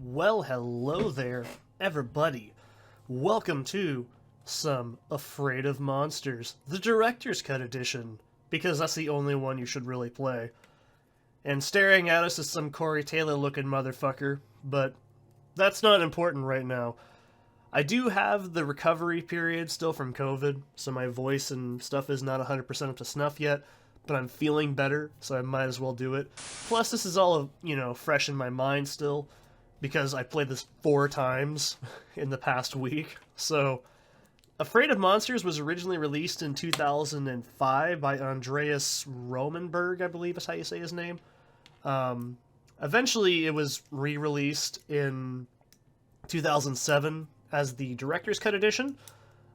Well, hello there, everybody. Welcome to some Afraid of Monsters, the Director's Cut edition, because that's the only one you should really play. And staring at us is some Corey Taylor-looking motherfucker, but that's not important right now. I do have the recovery period still from COVID, so my voice and stuff is not 100% up to snuff yet, but I'm feeling better, so I might as well do it. Plus, this is all, fresh in my mind still, because I played this 4 times in the past week. So, Afraid of Monsters was originally released in 2005 by Andreas Romanberg, I believe is how you say his name. Eventually, it was re-released in 2007 as the Director's Cut edition.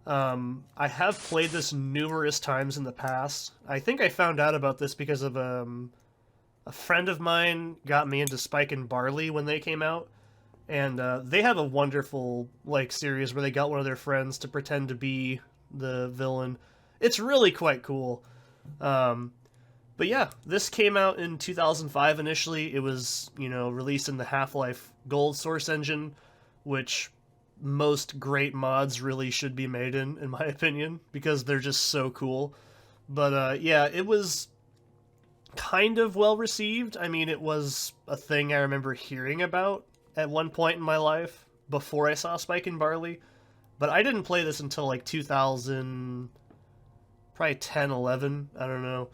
I have played this numerous times in the past. I think I found out about this because of a friend of mine got me into Spike and Barley when they came out. And they have a wonderful series where they got one of their friends to pretend to be the villain. It's really quite cool. But yeah, this came out in 2005 initially. It was, released in the Half-Life Gold source engine, which most great mods really should be made in my opinion, because they're just so cool. But yeah, it was kind of well received. I mean, it was a thing I remember hearing about at one point in my life before I saw Spike and Barley, but I didn't play this until 2000, probably 10, 11, I don't know.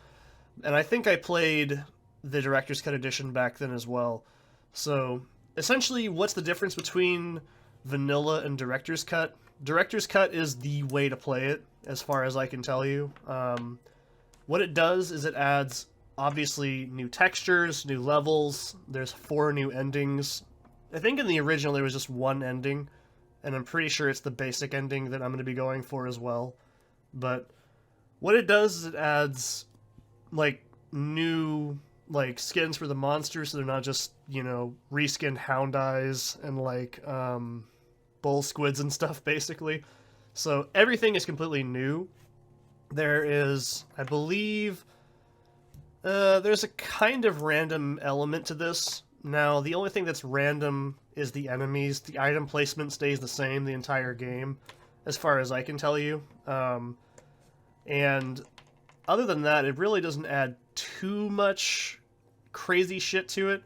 And I think I played the Director's Cut edition back then as well. So essentially, what's the difference between vanilla and Director's Cut? Director's Cut is the way to play it, as far as I can tell you. What it does is it adds, obviously, new textures, new levels. There's 4 new endings. I think in the original there was just 1 ending, and I'm pretty sure it's the basic ending that I'm going to be going for as well. But what it does is it adds, new, skins for the monsters, so they're not just, reskinned hound eyes and, bull squids and stuff, basically. So everything is completely new. There is, I believe, there's a kind of random element to this. Now, the only thing that's random is the enemies. The item placement stays the same the entire game, as far as I can tell you. And other than that, it really doesn't add too much crazy shit to it,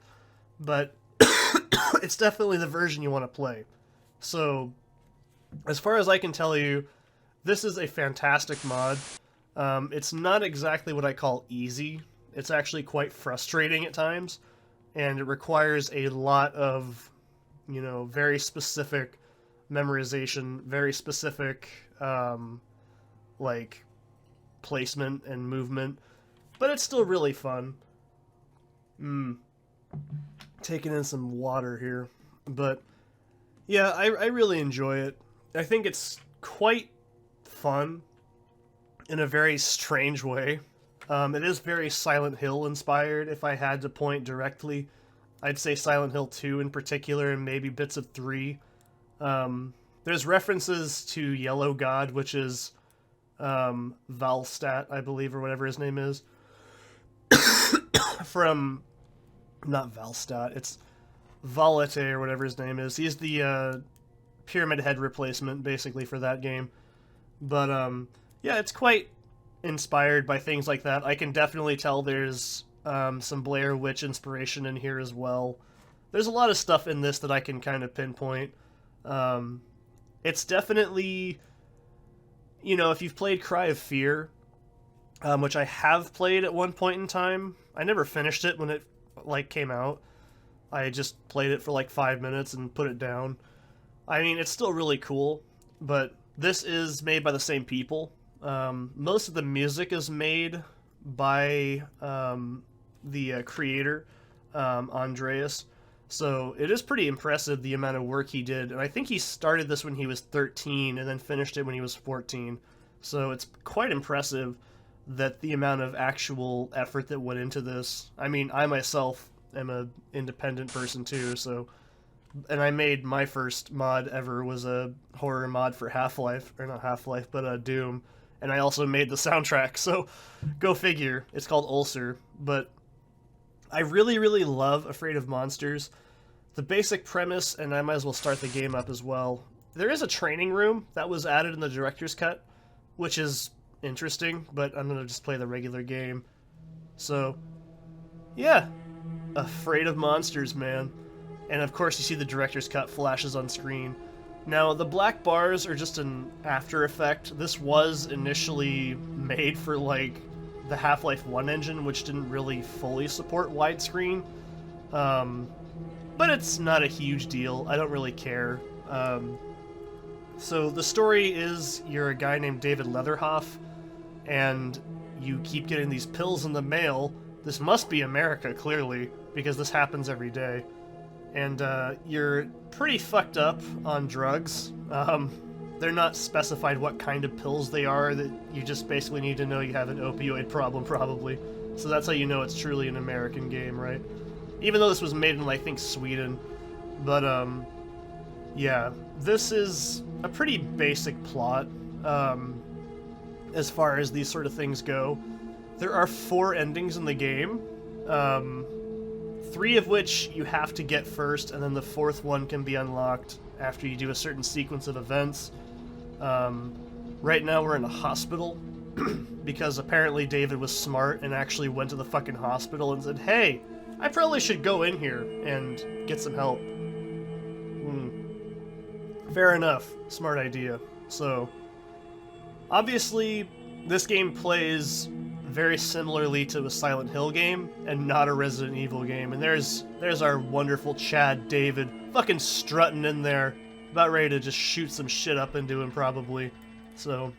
but it's definitely the version you want to play. So, as far as I can tell you, this is a fantastic mod. It's not exactly what I call easy. It's actually quite frustrating at times. And it requires a lot of, very specific memorization, very specific, placement and movement. But it's still really fun. Taking in some water here. But, yeah, I really enjoy it. I think it's quite fun in a very strange way. It is very Silent Hill inspired. If I had to point directly, I'd say Silent Hill 2 in particular, and maybe bits of 3. There's references to Yellow God, which is Valstat, I believe, or whatever his name is. From, not Valstat, it's Valete, or whatever his name is. He's the Pyramid Head replacement, basically, for that game. But, yeah, it's quite inspired by things like that. I can definitely tell there's some Blair Witch inspiration in here as well. There's a lot of stuff in this that I can kind of pinpoint. It's definitely, if you've played Cry of Fear, which I have played at one point in time. I never finished it when it came out. I just played it for 5 minutes and put it down. I mean, it's still really cool, but this is made by the same people. Most of the music is made by the creator, Andreas. So it is pretty impressive the amount of work he did. And I think he started this when he was 13 and then finished it when he was 14. So it's quite impressive that the amount of actual effort that went into this. I mean, I myself am an independent person too, so... And I made my first mod ever was a horror mod for Half-Life, or not Half-Life, but Doom. And I also made the soundtrack, so go figure. It's called Ulcer. But I really, really love Afraid of Monsters. the basic premise, and I might as well start the game up as well. There is a training room that was added in the director's cut, which is interesting, but I'm going to just play the regular game. So, yeah. Afraid of monsters, man. And of course you see the director's cut flashes on screen. Now, the black bars are just an after effect. This was initially made for, like, the Half-Life 1 engine, which didn't really fully support widescreen. But it's not a huge deal. I don't really care. So the story is you're a guy named David Leatherhoff, and you keep getting these pills in the mail. This must be America, clearly, because this happens every day. And you're pretty fucked up on drugs. They're not specified what kind of pills they are. That you just basically need to know you have an opioid problem, probably. So that's how you know it's truly an American game, right? Even though this was made in, I think, Sweden. But, yeah. This is a pretty basic plot, as far as these sort of things go. There are 4 endings in the game, 3 of which you have to get first, and then the 4th one can be unlocked after you do a certain sequence of events. Right now we're in a hospital, because apparently David was smart and actually went to the fucking hospital and said, hey, I probably should go in here and get some help. Fair enough. Smart idea. So, obviously, this game plays very similarly to a Silent Hill game, and not a Resident Evil game. And there's our wonderful Chad David, fucking strutting in there, about ready to just shoot some shit up into him, probably. So,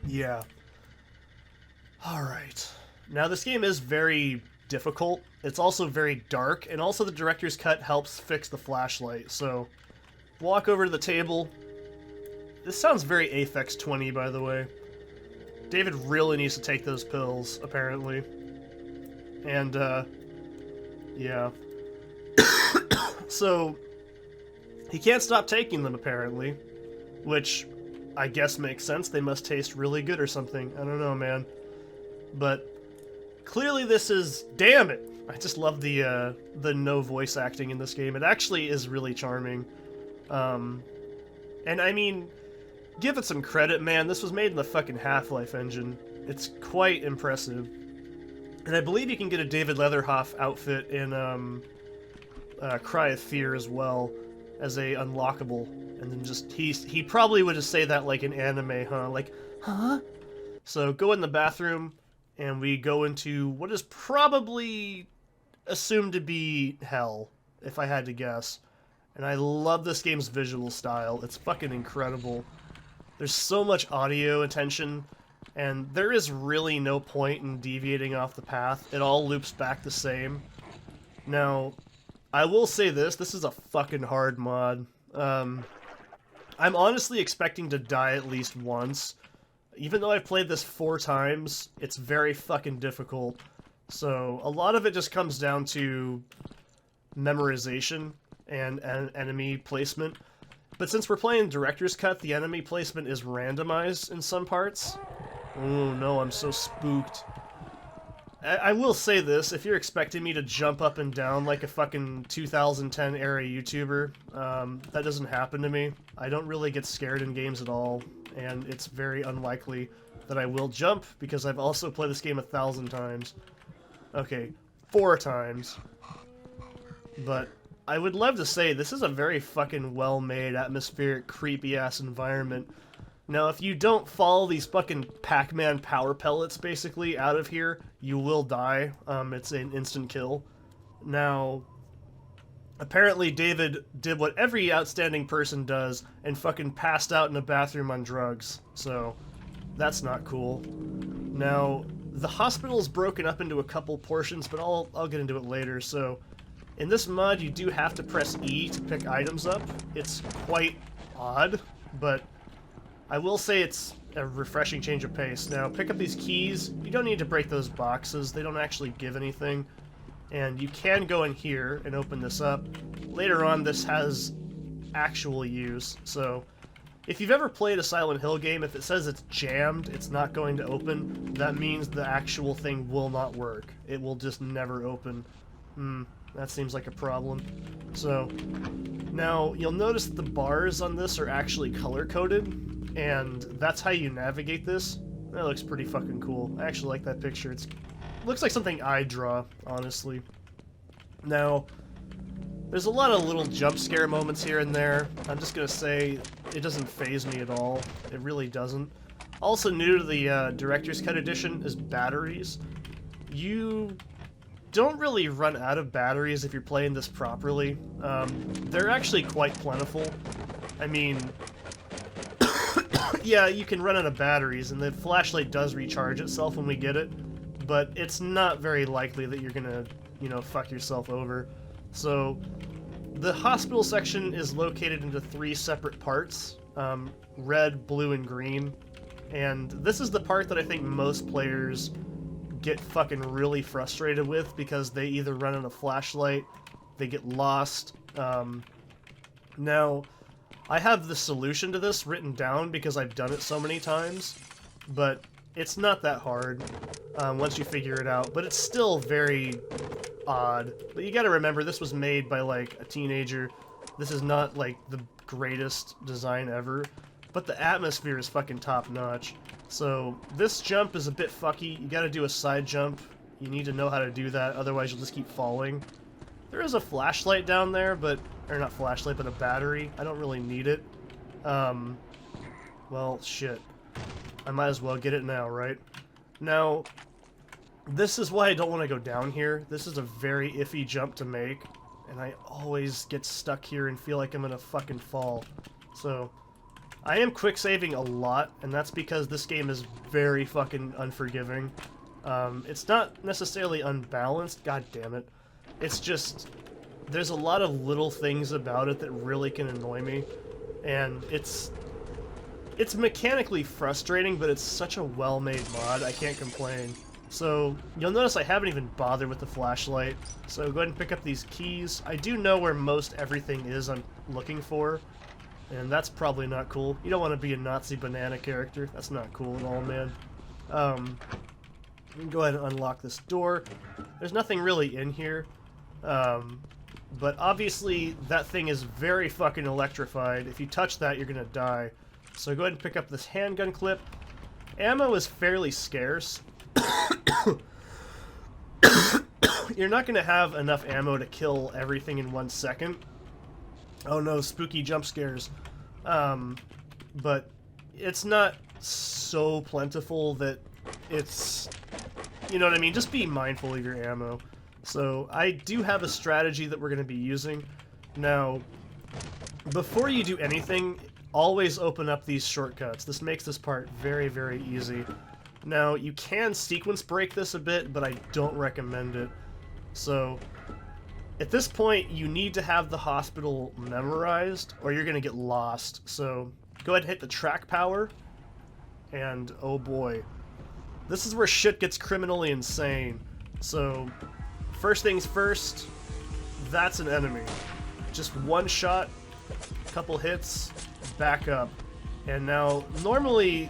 yeah. Alright. Now, this game is very difficult. It's also very dark, and also the director's cut helps fix the flashlight. So, walk over to the table. This sounds very Aphex 20, by the way. David really needs to take those pills, apparently. And, yeah. So, he can't stop taking them, apparently. Which, I guess makes sense. They must taste really good or something. I don't know, man. But, clearly this is... Damn it! I just love the no voice acting in this game. It actually is really charming. And I mean... Give it some credit, man. This was made in the fucking Half-Life engine. It's quite impressive. And I believe you can get a David Leatherhoff outfit in Cry of Fear as well, as a unlockable. And then just, he probably would just say that like an anime, huh? Like, huh? So go in the bathroom, and we go into what is probably assumed to be hell, if I had to guess. And I love this game's visual style. It's fucking incredible. There's so much audio attention, and there is really no point in deviating off the path. It all loops back the same. Now, I will say this is a fucking hard mod. I'm honestly expecting to die at least once. Even though I've played this 4 times, it's very fucking difficult. So, a lot of it just comes down to memorization and enemy placement. But since we're playing Director's Cut, the enemy placement is randomized in some parts. Oh no, I'm so spooked. I will say this, if you're expecting me to jump up and down like a fucking 2010 era YouTuber, that doesn't happen to me. I don't really get scared in games at all, and it's very unlikely that I will jump, because I've also played this game 1,000 times. Okay, 4 times. But I would love to say this is a very fucking well-made, atmospheric, creepy-ass environment. Now, if you don't follow these fucking Pac-Man power pellets, basically, out of here, you will die. It's an instant kill. Now, apparently David did what every outstanding person does, and fucking passed out in a bathroom on drugs. So, that's not cool. Now, the hospital is broken up into a couple portions, but I'll get into it later, so... In this mod, you do have to press E to pick items up. It's quite odd, but I will say it's a refreshing change of pace. Now, pick up these keys. You don't need to break those boxes. They don't actually give anything. And you can go in here and open this up. Later on, this has actual use. So, if you've ever played a Silent Hill game, if it says it's jammed, it's not going to open, that means the actual thing will not work. It will just never open. That seems like a problem. So, now you'll notice the bars on this are actually color-coded, and that's how you navigate this. That looks pretty fucking cool. I actually like that picture. It looks like something I'd draw, honestly. Now, there's a lot of little jump scare moments here and there. I'm just gonna say it doesn't faze me at all. It really doesn't. Also new to the Director's Cut Edition is batteries. You don't really run out of batteries if you're playing this properly. They're actually quite plentiful. I mean, yeah, you can run out of batteries, and the flashlight does recharge itself when we get it, but it's not very likely that you're gonna, you know, fuck yourself over. So, the hospital section is located into 3 separate parts, red, blue, and green, and this is the part that I think most players get fucking really frustrated with because they either run out of flashlight, they get lost. Now, I have the solution to this written down because I've done it so many times, but it's not that hard once you figure it out, but it's still very odd. But you gotta remember, this was made by, like, a teenager. This is not, like, the greatest design ever, but the atmosphere is fucking top-notch. So, this jump is a bit fucky. You gotta do a side jump. You need to know how to do that, otherwise you'll just keep falling. There is a flashlight down there, but... or not flashlight, but a battery. I don't really need it. Well, shit. I might as well get it now, right? Now, this is why I don't want to go down here. This is a very iffy jump to make, and I always get stuck here and feel like I'm gonna fucking fall. So, I am quick saving a lot, and that's because this game is very fucking unforgiving. It's not necessarily unbalanced, god damn it. It's just, there's a lot of little things about it that really can annoy me, and it's mechanically frustrating, but it's such a well-made mod, I can't complain. So, you'll notice I haven't even bothered with the flashlight, so go ahead and pick up these keys. I do know where most everything is I'm looking for, and that's probably not cool. You don't want to be a Nazi banana character. That's not cool at all, man. Go ahead and unlock this door. There's nothing really in here, but obviously that thing is very fucking electrified. If you touch that, you're gonna die. So go ahead and pick up this handgun clip. Ammo is fairly scarce. You're not gonna have enough ammo to kill everything in 1 second. Oh no, spooky jump scares. But it's not so plentiful that it's... you know what I mean? Just be mindful of your ammo. So, I do have a strategy that we're going to be using. Now, before you do anything, always open up these shortcuts. This makes this part very, very easy. Now, you can sequence break this a bit, but I don't recommend it. So, at this point, you need to have the hospital memorized, or you're going to get lost. So, go ahead and hit the track power, and oh boy. This is where shit gets criminally insane. So, first things first, that's an enemy. Just one shot, couple hits, back up. And now, normally,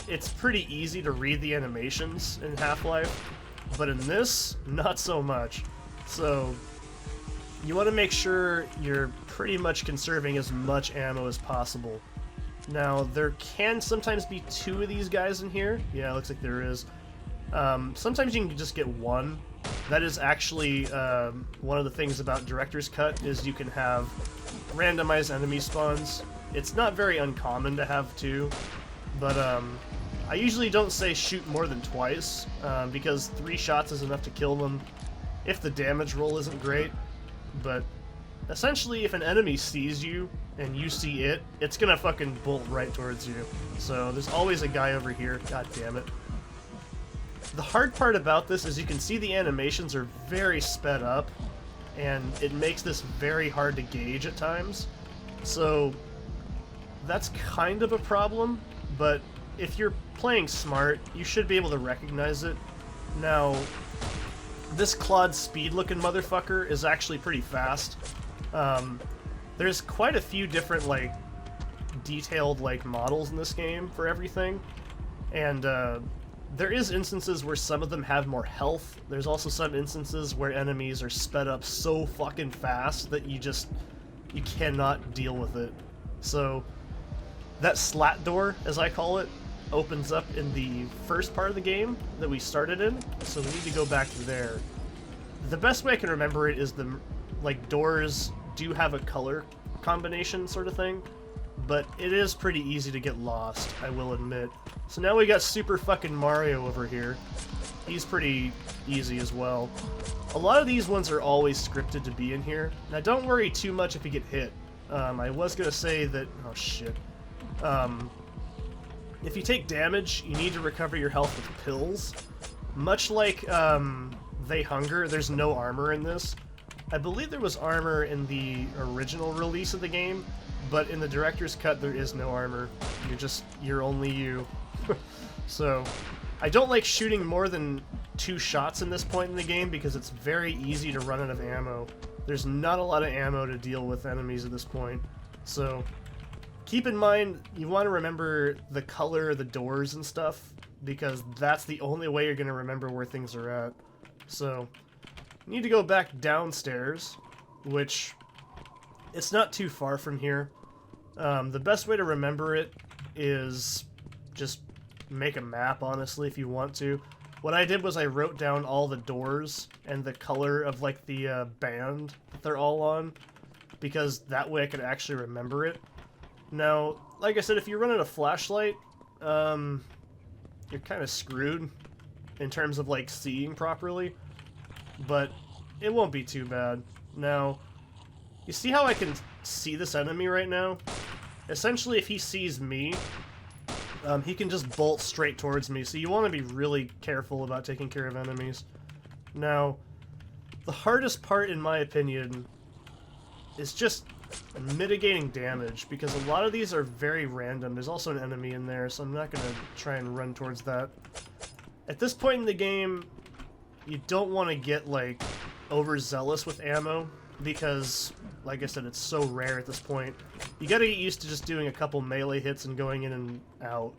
it's pretty easy to read the animations in Half-Life, but in this, not so much. So, you want to make sure you're pretty much conserving as much ammo as possible. Now, there can sometimes be 2 of these guys in here. Yeah, it looks like there is. Sometimes you can just get 1. That is actually one of the things about Director's Cut, is you can have randomized enemy spawns. It's not very uncommon to have 2, but I usually don't say shoot more than twice, because 3 shots is enough to kill them if the damage roll isn't great. But essentially, if an enemy sees you and you see it, it's gonna fucking bolt right towards you. So there's always a guy over here. God damn it. The hard part about this is you can see the animations are very sped up, and it makes this very hard to gauge at times. So that's kind of a problem, but if you're playing smart, you should be able to recognize it. Now, this Claude Speed-looking motherfucker is actually pretty fast. There's quite a few different, like, detailed, like, models in this game for everything. And, There is instances where some of them have more health. There's also some instances where enemies are sped up so fucking fast that you cannot deal with it. So that slat door, as I call it, opens up in the first part of the game that we started in, so we need to go back there. The best way I can remember it is doors do have a color combination sort of thing, but it is pretty easy to get lost, I will admit. So now we got Super fucking Mario over here. He's pretty easy as well. A lot of these ones are always scripted to be in here. Now don't worry too much if you get hit. I was gonna say that... oh shit. If you take damage, you need to recover your health with pills. Much like They Hunger, there's no armor in this. I believe there was armor in the original release of the game, but in the director's cut there is no armor. You're only you. So, I don't like shooting more than 2 shots in this point in the game because it's very easy to run out of ammo. There's not a lot of ammo to deal with enemies at this point. So, keep in mind, you want to remember the color of the doors and stuff, because that's the only way you're going to remember where things are at. So, you need to go back downstairs, which, it's not too far from here. The best way to remember it is just make a map, honestly, if you want to. What I did was I wrote down all the doors and the color of, like, the band that they're all on, because that way I could actually remember it. Now, like I said, if you run out of flashlight, you're kind of screwed in terms of, like, seeing properly, but it won't be too bad. Now, you see how I can see this enemy right now? Essentially, if he sees me, he can just bolt straight towards me, so you want to be really careful about taking care of enemies. Now, the hardest part, in my opinion, is just mitigating damage, because a lot of these are very random. There's also an enemy in there, so I'm not going to try and run towards that. At this point in the game, you don't want to get, like, overzealous with ammo, because, like I said, it's so rare at this point. You gotta get used to just doing a couple melee hits and going in and out.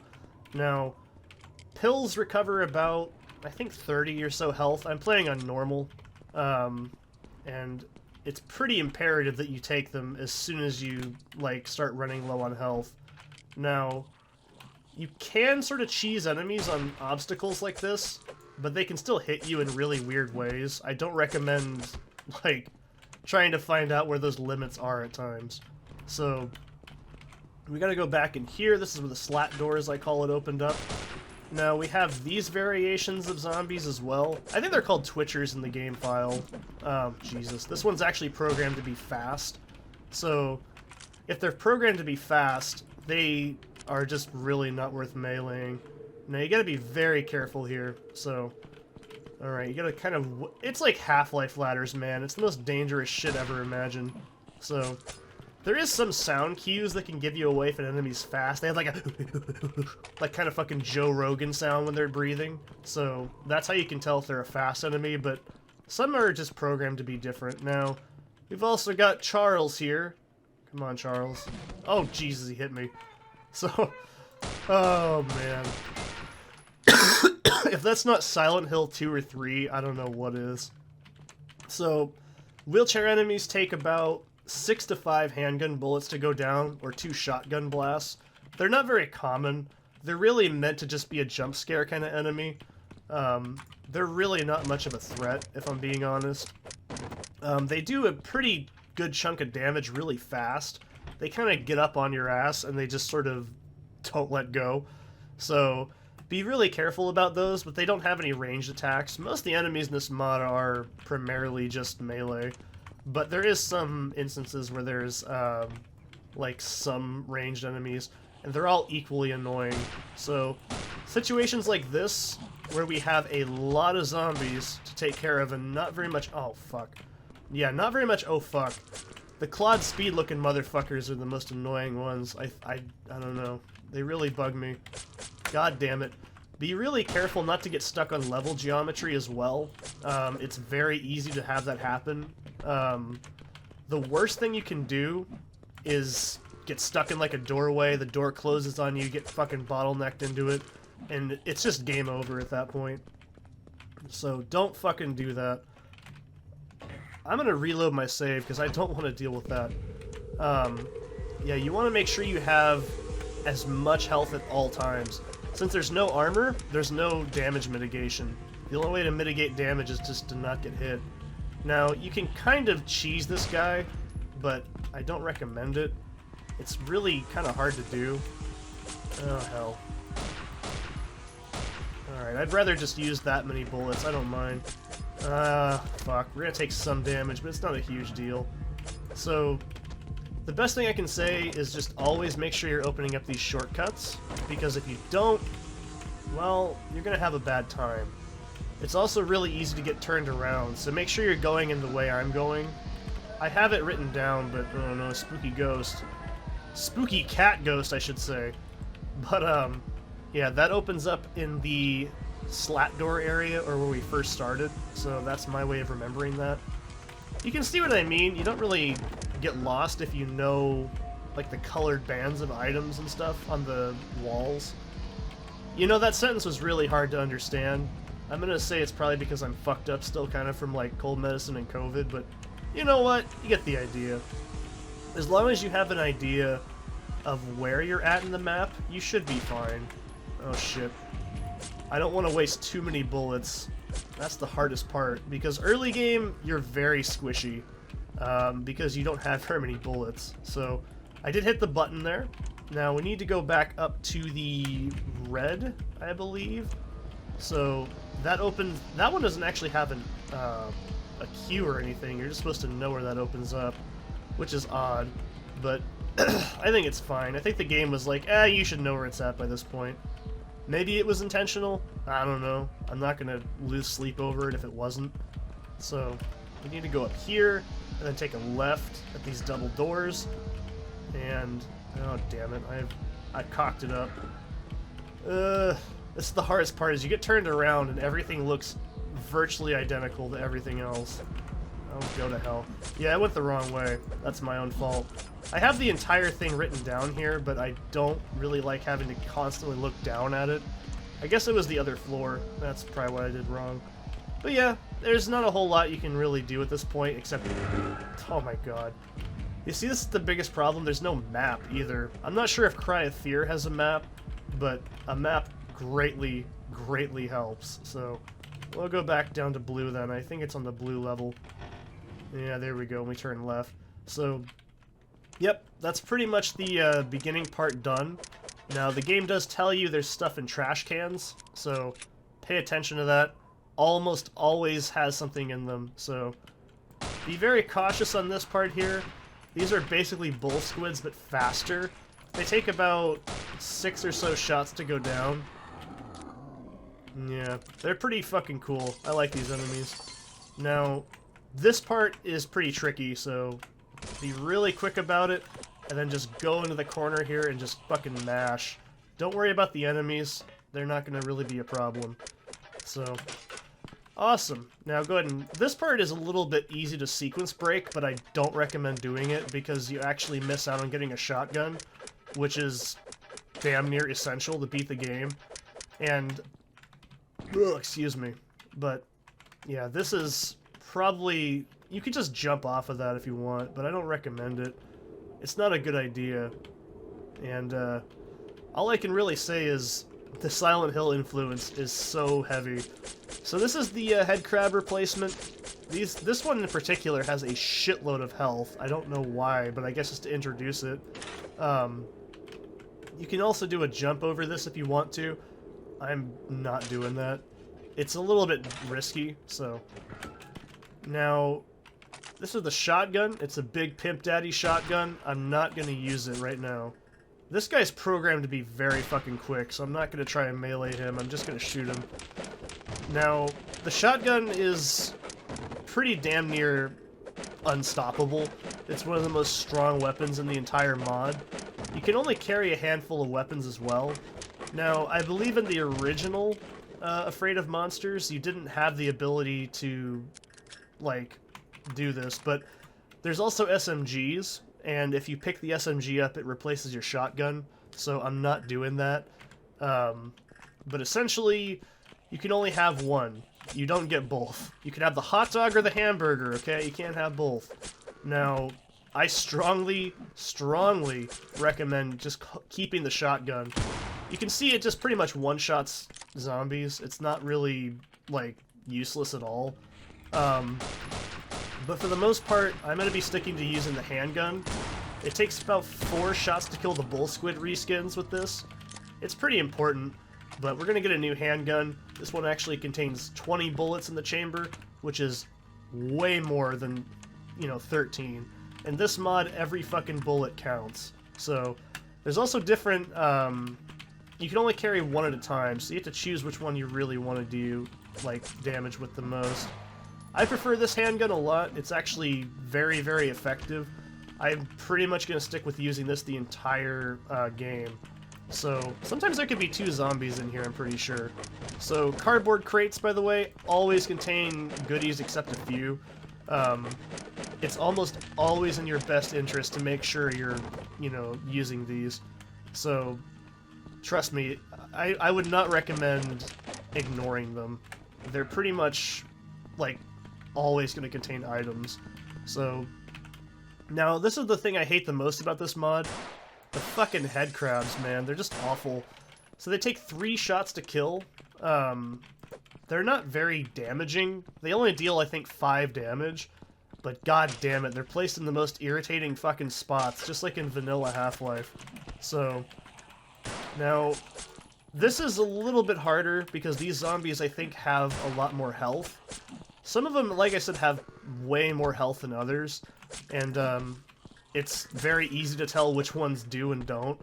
Now, pills recover about, I think, 30 or so health. I'm playing on normal, and it's pretty imperative that you take them as soon as you, like, start running low on health. Now, you can sort of cheese enemies on obstacles like this, but they can still hit you in really weird ways. I don't recommend, like, trying to find out where those limits are at times. So, we gotta go back in here. This is where the slat door, as I call it, opened up. Now, we have these variations of zombies as well. I think they're called Twitchers in the game file. Oh, Jesus. This one's actually programmed to be fast. So, if they're programmed to be fast, they are just really not worth meleeing. Now, you gotta be very careful here, so... Alright, you gotta kind of... It's like Half-Life ladders, man. It's the most dangerous shit ever imagined. So, there is some sound cues that can give you away if an enemy's fast. They have like a... like kind of fucking Joe Rogan sound when they're breathing. So, that's how you can tell if they're a fast enemy, but some are just programmed to be different. Now, we've also got Charles here. Come on, Charles. Oh, Jesus, he hit me. So... Oh, man. If that's not Silent Hill 2 or 3, I don't know what is. So, wheelchair enemies take about 6 to 5 handgun bullets to go down, or 2 shotgun blasts. They're not very common. They're really meant to just be a jump scare kind of enemy. They're really not much of a threat, if I'm being honest. They do a pretty good chunk of damage really fast. They kind of get up on your ass, and they just sort of don't let go. So... be really careful about those, but they don't have any ranged attacks. Most of the enemies in this mod are primarily just melee, but there is some instances where there's, like, some ranged enemies, and they're all equally annoying. So, situations like this, where we have a lot of zombies to take care of and not very much... Oh, fuck. Yeah, not very much oh, fuck. The Claude Speed-looking motherfuckers are the most annoying ones. I don't know. They really bug me. God damn it. Be really careful not to get stuck on level geometry as well. It's very easy to have that happen. The worst thing you can do is get stuck in like a doorway, the door closes on you, get fucking bottlenecked into it. and it's just game over at that point. So don't fucking do that. I'm gonna reload my save because I don't want to deal with that. Yeah, you want to make sure you have as much health at all times. Since there's no armor, there's no damage mitigation. The only way to mitigate damage is just to not get hit. Now, you can kind of cheese this guy, but I don't recommend it. It's really kind of hard to do. Oh, hell. Alright, I'd rather just use that many bullets. I don't mind. Fuck. We're gonna take some damage, but it's not a huge deal. So, the best thing I can say is just always make sure you're opening up these shortcuts, because if you don't, well, you're gonna have a bad time. It's also really easy to get turned around, so make sure you're going in the way I'm going. I have it written down, but oh no, spooky ghost. Spooky cat ghost, I should say. But, yeah, that opens up in the slat door area, or where we first started, so that's my way of remembering that. You can see what I mean. You don't really get lost if you know, like, the colored bands of items and stuff on the walls. You know, that sentence was really hard to understand. I'm gonna say it's probably because I'm fucked up still, kind of from, like, cold medicine and COVID, but you know what? You get the idea. As long as you have an idea of where you're at in the map, you should be fine. Oh shit. I don't want to waste too many bullets. That's the hardest part, because early game, you're very squishy, because you don't have very many bullets. So, I did hit the button there. Now, we need to go back up to the red, I believe. So, that opens... That one doesn't actually have a queue or anything. You're just supposed to know where that opens up, which is odd. But, I think it's fine. I think the game was like, you should know where it's at by this point. Maybe it was intentional. I don't know. I'm not going to lose sleep over it if it wasn't. So, we need to go up here, and then take a left at these double doors. And, oh damn it, I cocked it up. This is the hardest part, is you get turned around and everything looks virtually identical to everything else. Oh, go to hell. Yeah, I went the wrong way. That's my own fault. I have the entire thing written down here, but I don't really like having to constantly look down at it. I guess it was the other floor. That's probably what I did wrong. But yeah, there's not a whole lot you can really do at this point, except... Oh my god. You see, this is the biggest problem. There's no map, either. I'm not sure if Cry of Fear has a map, but a map greatly, greatly helps. So, we'll go back down to blue then. I think it's on the blue level. Yeah, there we go. We turn left. So... Yep, that's pretty much the beginning part done. Now, the game does tell you there's stuff in trash cans, so pay attention to that. Almost always has something in them, so be very cautious on this part here. These are basically bull squids, but faster. They take about 6 or so shots to go down. Yeah, they're pretty fucking cool. I like these enemies. Now, this part is pretty tricky, so... be really quick about it, and then just go into the corner here and just fucking mash. Don't worry about the enemies. They're not going to really be a problem. So, awesome. Now go ahead and... This part is a little bit easy to sequence break, but I don't recommend doing it because you actually miss out on getting a shotgun, which is damn near essential to beat the game. And... Ugh, excuse me. But, yeah, this is probably... You could just jump off of that if you want, but I don't recommend it. It's not a good idea. And, all I can really say is the Silent Hill influence is so heavy. So this is the head crab replacement. This one in particular has a shitload of health. I don't know why, but I guess just to introduce it. You can also do a jump over this if you want to. I'm not doing that. It's a little bit risky, so... Now... This is the shotgun. It's a big Pimp Daddy shotgun. I'm not going to use it right now. This guy's programmed to be very fucking quick, so I'm not going to try and melee him. I'm just going to shoot him. Now, the shotgun is pretty damn near unstoppable. It's one of the most strong weapons in the entire mod. You can only carry a handful of weapons as well. Now, I believe in the original Afraid of Monsters, you didn't have the ability to, like... do this, but there's also SMGs, and if you pick the SMG up, it replaces your shotgun, so I'm not doing that. but essentially, you can only have one. You don't get both. You can have the hot dog or the hamburger, okay? You can't have both. Now, I strongly, strongly recommend just keeping the shotgun. You can see it just pretty much one-shots zombies. It's not really, like, useless at all. But for the most part, I'm going to be sticking to using the handgun. It takes about 4 shots to kill the bull squid reskins with this. It's pretty important, but we're going to get a new handgun. This one actually contains 20 bullets in the chamber, which is way more than, 13. In this mod, every fucking bullet counts. So, there's also different, you can only carry one at a time, so you have to choose which one you really want to do, like, damage with the most. I prefer this handgun a lot. It's actually very, very effective. I'm pretty much going to stick with using this the entire game. So, sometimes there could be 2 zombies in here, I'm pretty sure. So, cardboard crates, by the way, always contain goodies except a few. It's almost always in your best interest to make sure you're, using these. So, trust me, I would not recommend ignoring them. They're pretty much, like, always going to contain items. So, now, this is the thing I hate the most about this mod. The fucking head crabs, man. They're just awful. So they take 3 shots to kill. They're not very damaging. They only deal, I think, 5 damage. But god damn it, they're placed in the most irritating fucking spots, just like in vanilla Half-Life. So, now, this is a little bit harder because these zombies, I think, have a lot more health. Some of them, like I said, have way more health than others. And, it's very easy to tell which ones do and don't.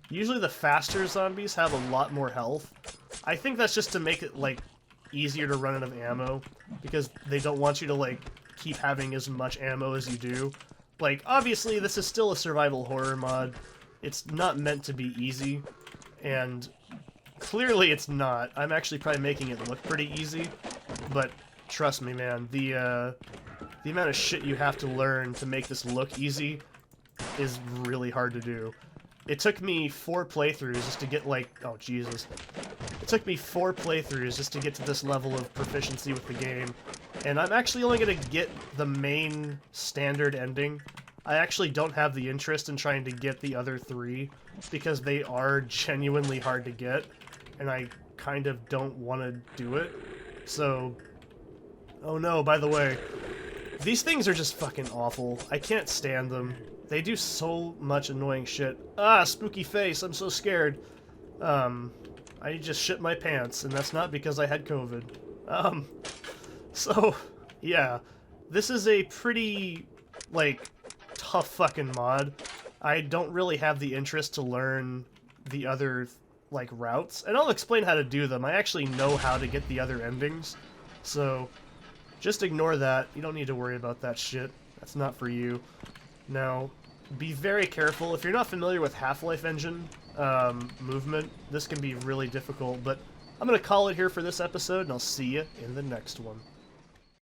Usually the faster zombies have a lot more health. I think that's just to make it, like, easier to run out of ammo, because they don't want you to, like, keep having as much ammo as you do. Like, obviously, this is still a survival horror mod. It's not meant to be easy, and clearly it's not. I'm actually probably making it look pretty easy, but trust me, man, the amount of shit you have to learn to make this look easy is really hard to do. It took me 4 playthroughs just to get, like, oh Jesus. It took me 4 playthroughs just to get to this level of proficiency with the game, and I'm actually only going to get the main standard ending. I actually don't have the interest in trying to get the other 3, because they are genuinely hard to get, and I kind of don't want to do it. So, oh no, by the way, these things are just fucking awful. I can't stand them. They do so much annoying shit. Ah, spooky face, I'm so scared. I just shit my pants, and that's not because I had COVID. So, yeah. This is a pretty, like, tough fucking mod. I don't really have the interest to learn the other, like, routes. And I'll explain how to do them. I actually know how to get the other endings. So, just ignore that. You don't need to worry about that shit. That's not for you. Now, be very careful. If you're not familiar with Half-Life engine movement, this can be really difficult, but I'm going to call it here for this episode, and I'll see you in the next one.